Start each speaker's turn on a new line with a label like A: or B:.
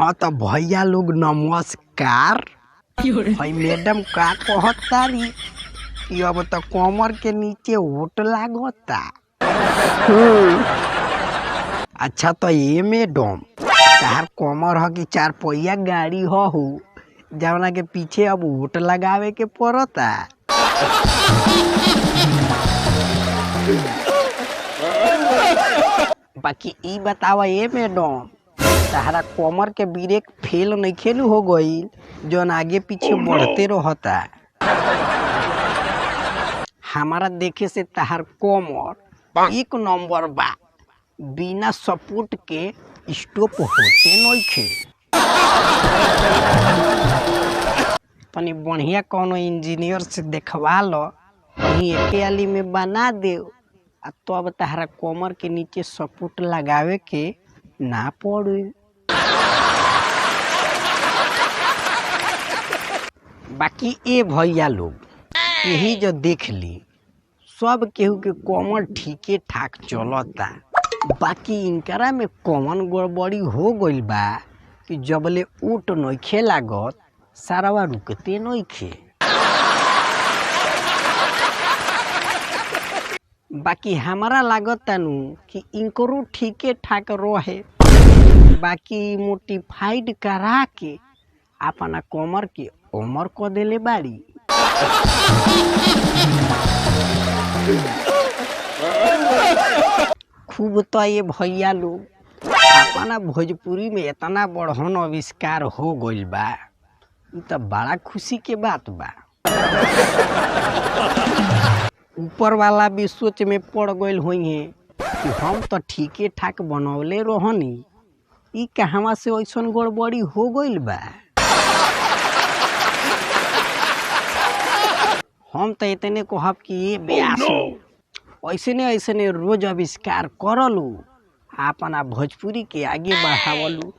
A: हाँ तो भैया लोग नमस्कार। भाई मैडम का कहतारी कि अब तो कमर के नीचे ओट लागता। अच्छा तो ये मैडम तार कमर ह कि चार पहिया गाड़ी हो जवना के पीछे अब ओट लगावे के पड़ता। बाकी ई बतावा ये मैडम तारा कमर के ब्रेक फेल नहीं खेलू हो गई जौन आगे पीछे बढ़ते रहता। हमारा देखे से तार कमर एक नंबर बा, बिना सपोर्ट के स्टॉप होते नइखे। तनी बढ़िया कोनो इंजीनियर से देखवा लो, कहीं एके आली में बना दे तो अब तारा कमर के नीचे सपोर्ट लगावे के ना पड़े। बाकी ए भैया लोग यही जो देख ली सब केहू के कमर ठीके ठाक चलता। बाकी इनकरा में कौन गड़बड़ी हो गइल बा कि जबले ऊट नइखे लागत सारावा रुकते नइखे। बाकी हमारा लागत नु कि इनकरो ठीके ठाक रहे, बाकी मोटिफाइड करा के अपना कमर के उमर को देले बाड़ी। खूब तो ये भैया लोग अपना भोजपुरी में इतना बढ़न आविष्कार हो गइल बा, तो बड़ा खुशी के बात बा। ऊपर वाला भी सोच में पड़ गइल हुई है कि हम तो ठीके ठाक बनौले रहनी, ई कहवा से ऐसन गड़बड़ी हो गइल बा। हम तो इतने कहब कि ये ब्यास ऐसने रोज आविष्कार करलू अपना भोजपुरी के आगे बढ़ावलू।